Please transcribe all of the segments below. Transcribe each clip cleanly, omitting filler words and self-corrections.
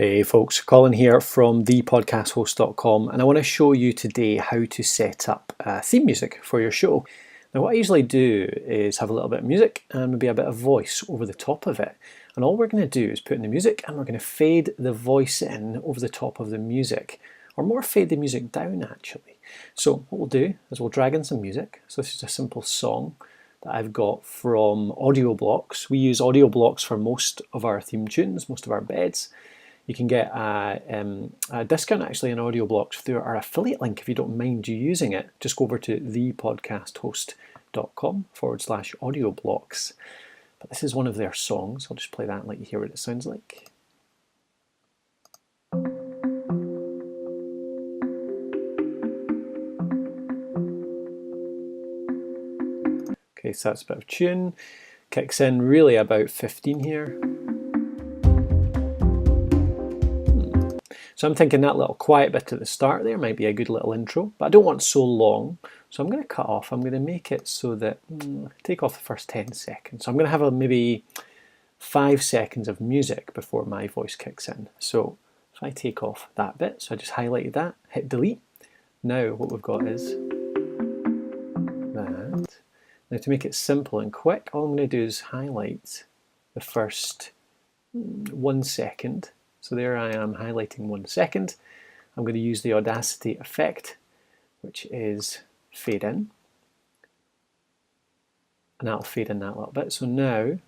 Hey folks, Colin here from thepodcasthost.com, and I want to show you today how to set up theme music for your show. Now what I usually do is have a little bit of music and maybe a bit of voice over the top of it. And all we're going to do is put in the music and we're going to fade the voice in over the top of the music, or more fade the music down actually. So what we'll do is we'll drag in some music. So this is a simple song that I've got from Audio Blocks. We use Audio Blocks for most of our theme tunes, most of our beds. You can get a discount actually in Audio Blocks through our affiliate link if you don't mind you using it. Just go over to thepodcasthost.com/audio blocks. But this is one of their songs. I'll just play that and let you hear what it sounds like. Okay, so that's a bit of tune. Kicks in really about 15 here. So I'm thinking that little quiet bit at the start there might be a good little intro, but I don't want so long. So I'm going to cut off. I'm going to make it so that, take off the first 10 seconds. So I'm going to have maybe 5 seconds of music before my voice kicks in. So if I take off that bit, so I just highlighted that, hit delete. Now what we've got is that. Now to make it simple and quick, all I'm going to do is highlight the first 1 second. So there I am highlighting 1 second. I'm going to use the Audacity effect, which is fade in. And that'll fade in that little bit. So now,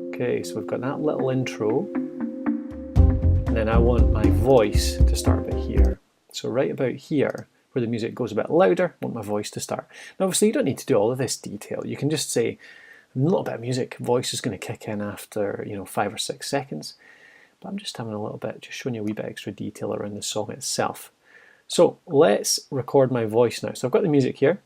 okay, so we've got that little intro. And then I want my voice to start about here. So right about here, where the music goes a bit louder, I want my voice to start. Now obviously you don't need to do all of this detail. You can just say, a little bit of music, voice is going to kick in after 5 or 6 seconds. But I'm just having a little bit, just showing you a wee bit extra detail around the song itself. So let's record my voice now. So I've got the music here.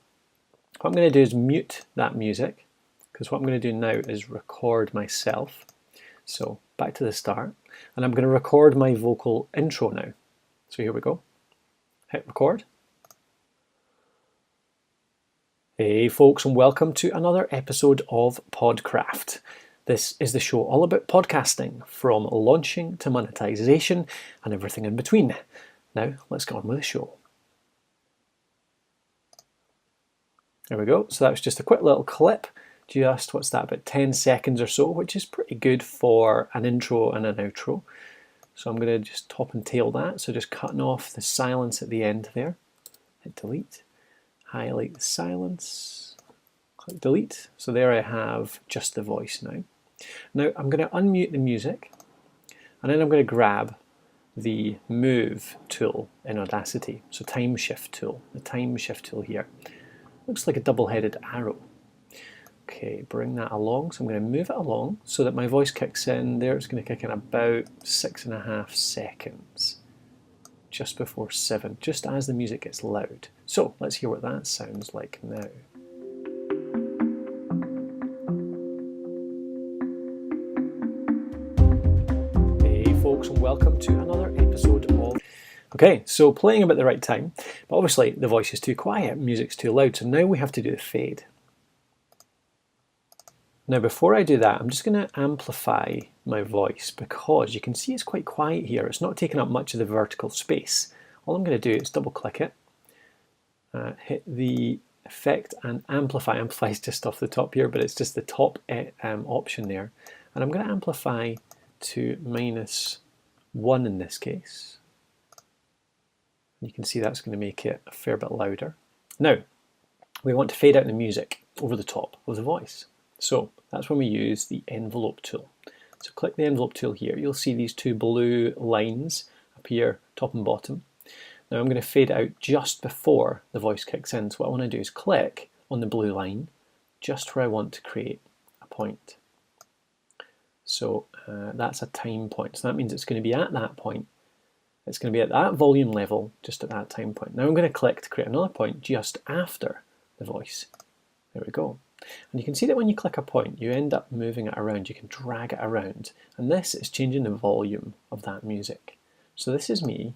What I'm going to do is mute that music, because what I'm going to do now is record myself. So back to the start, and I'm going to record my vocal intro now. So here we go. Hit record. Hey folks, and welcome to another episode of Podcraft. This is the show all about podcasting, from launching to monetization and everything in between. Now let's get on with the show. There we go. So that was just a quick little clip, just what's that, about 10 seconds or so, which is pretty good for an intro and an outro. So I'm going to just top and tail that. So just cutting off the silence at the end there. Hit delete. Highlight the silence, click delete. So there I have just the voice now. Now I'm going to unmute the music, and then I'm going to grab the move tool in Audacity. So time shift tool, the time shift tool here. Looks like a double-headed arrow. Okay, bring that along. So I'm going to move it along so that my voice kicks in there. It's going to kick in about 6.5 seconds. Just before 7, just as the music gets loud. So let's hear what that sounds like now. Hey folks, and welcome to another episode of... Okay, so playing about the right time, but obviously the voice is too quiet, music's too loud, so now we have to do the fade. Now before I do that, I'm just going to amplify my voice, because you can see it's quite quiet here. It's not taking up much of the vertical space. All I'm going to do is double click it, hit the effect and amplify. Amplify is just off the top here, but it's just the top option there. And I'm going to amplify to -1 in this case. You can see that's going to make it a fair bit louder. Now, we want to fade out the music over the top of the voice. So that's when we use the envelope tool. So click the envelope tool here. You'll see these two blue lines appear top and bottom. Now I'm going to fade out just before the voice kicks in. So what I want to do is click on the blue line just where I want to create a point. So that's a time point. So that means it's going to be at that point. It's going to be at that volume level just at that time point. Now I'm going to click to create another point just after the voice. There we go. And you can see that when you click a point, you end up moving it around. You can drag it around. And this is changing the volume of that music. So this is me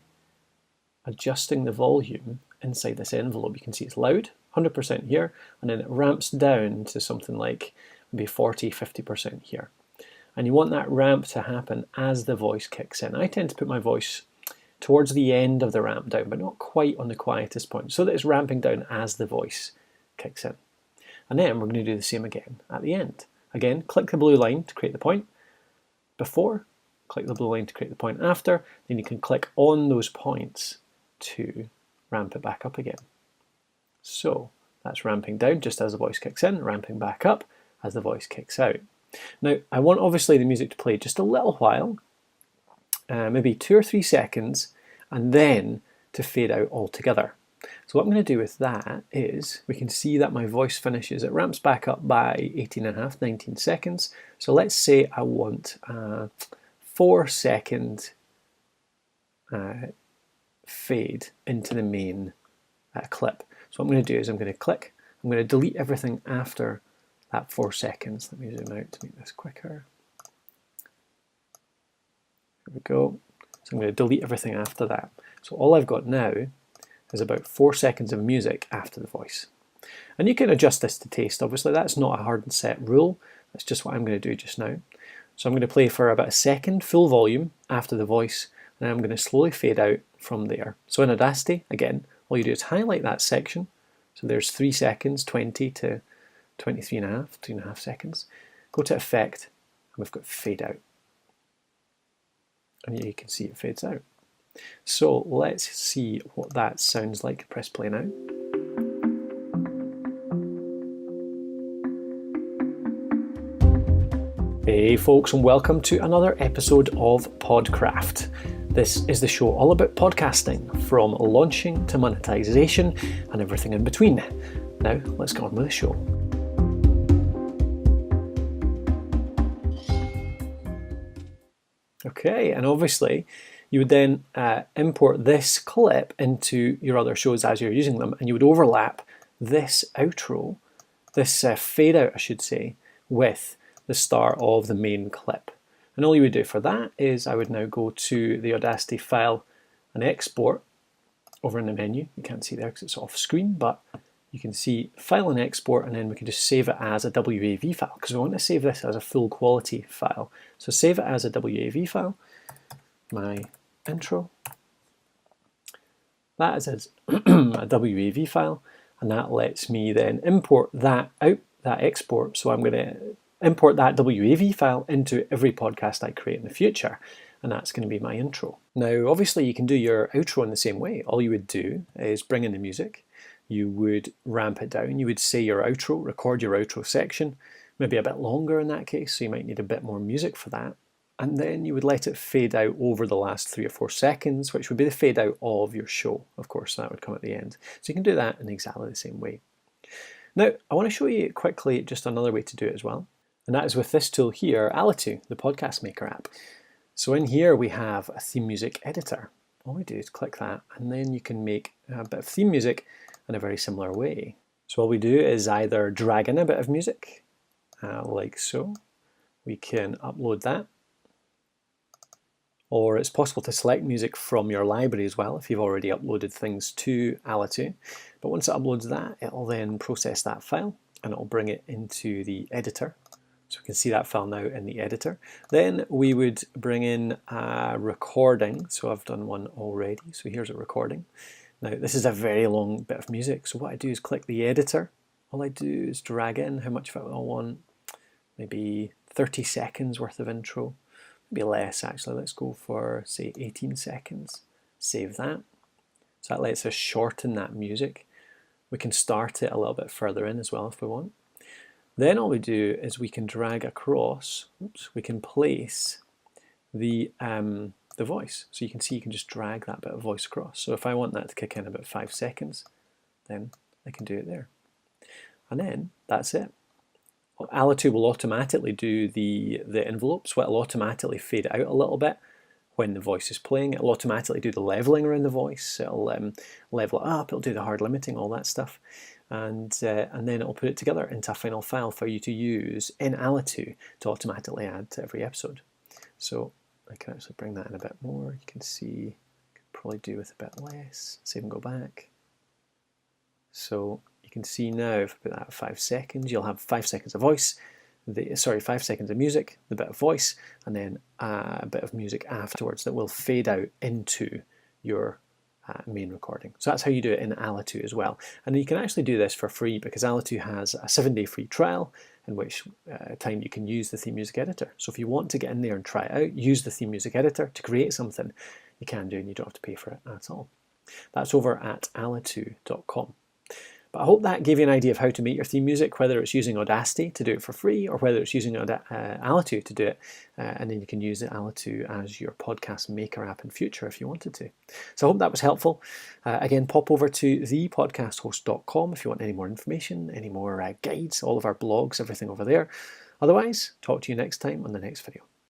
adjusting the volume inside this envelope. You can see it's loud, 100% here, and then it ramps down to something like maybe 40, 50% here. And you want that ramp to happen as the voice kicks in. I tend to put my voice towards the end of the ramp down, but not quite on the quietest point, so that it's ramping down as the voice kicks in. And then we're going to do the same again at the end. Again, click the blue line to create the point before, click the blue line to create the point after, then you can click on those points to ramp it back up again. So that's ramping down just as the voice kicks in, ramping back up as the voice kicks out. Now, I want obviously the music to play just a little while, maybe 2 or 3 seconds, and then to fade out altogether. So what I'm going to do with that is, we can see that my voice finishes, it ramps back up by 18.5, 19 seconds. So let's say I want a 4-second fade into the main clip. So what I'm going to do is I'm going to delete everything after that 4 seconds. Let me zoom out to make this quicker. There we go. So I'm going to delete everything after that. So all I've got now is about 4 seconds of music after the voice. And you can adjust this to taste, obviously. That's not a hard and set rule. That's just what I'm going to do just now. So I'm going to play for about a second, full volume, after the voice, and I'm going to slowly fade out from there. So in Audacity, again, all you do is highlight that section. So there's 3 seconds, 20 to 23.5, 2.5 seconds. Go to Effect, and we've got Fade Out. And you can see it fades out. So let's see what that sounds like. Press play now. Hey folks, and welcome to another episode of Podcraft. This is the show all about podcasting, from launching to monetization and everything in between. Now, let's get on with the show. Okay, and obviously you would then import this clip into your other shows as you're using them, and you would overlap this outro, this fade out I should say, with the start of the main clip. And all you would do for that is I would now go to the Audacity file and export over in the menu. You can't see there because it's off screen, but you can see file and export, and then we can just save it as a WAV file because we want to save this as a full quality file. So save it as a WAV file, my intro. That is a WAV file, and that lets me then import that out, that export. So I'm going to import that WAV file into every podcast I create in the future, and that's going to be my intro. Now, obviously you can do your outro in the same way. All you would do is bring in the music, you would ramp it down, you would say your outro, record your outro section, maybe a bit longer in that case, so you might need a bit more music for that, and then you would let it fade out over the last 3 or 4 seconds, which would be the fade out of your show. Of course, that would come at the end. So you can do that in exactly the same way. Now, I want to show you quickly just another way to do it as well. And that is with this tool here, Alitu, the podcast maker app. So in here we have a theme music editor. All we do is click that, and then you can make a bit of theme music in a very similar way. So all we do is either drag in a bit of music, like so. We can upload that. Or it's possible to select music from your library as well if you've already uploaded things to Alitu. But once it uploads that, it'll then process that file and it'll bring it into the editor. So we can see that file now in the editor. Then we would bring in a recording. So I've done one already. So here's a recording. Now this is a very long bit of music. So what I do is click the editor. All I do is drag in how much of it I want. Maybe 30 seconds worth of intro. Maybe less actually. Let's go for say 18 seconds. Save that. So that lets us shorten that music. We can start it a little bit further in as well if we want. Then all we do is we can drag across, we can place the voice. So you can see you can just drag that bit of voice across. So if I want that to kick in about 5 seconds, then I can do it there. And then that's it. Alitu will automatically do the envelope, so it'll automatically fade out a little bit when the voice is playing. It'll automatically do the leveling around the voice. It'll level it up, it'll do the hard limiting, all that stuff. And then it'll put it together into a final file for you to use in Alitu to automatically add to every episode. So I can actually bring that in a bit more. You can see, I could probably do with a bit less. Save and go back. So you can see now, if I put that at 5 seconds, you'll have 5 seconds of voice, 5 seconds of music, the bit of voice, and then a bit of music afterwards that will fade out into your main recording. So that's how you do it in Alitu as well. And you can actually do this for free because Alitu has a 7-day free trial in which time you can use the theme music editor. So if you want to get in there and try it out, use the theme music editor to create something, you can do, and you don't have to pay for it at all. That's over at alitu.com. But I hope that gave you an idea of how to make your theme music, whether it's using Audacity to do it for free or whether it's using Alitu to do it. And then you can use Alitu as your podcast maker app in future if you wanted to. So I hope that was helpful. Again, pop over to thepodcasthost.com if you want any more information, any more guides, all of our blogs, everything over there. Otherwise, talk to you next time on the next video.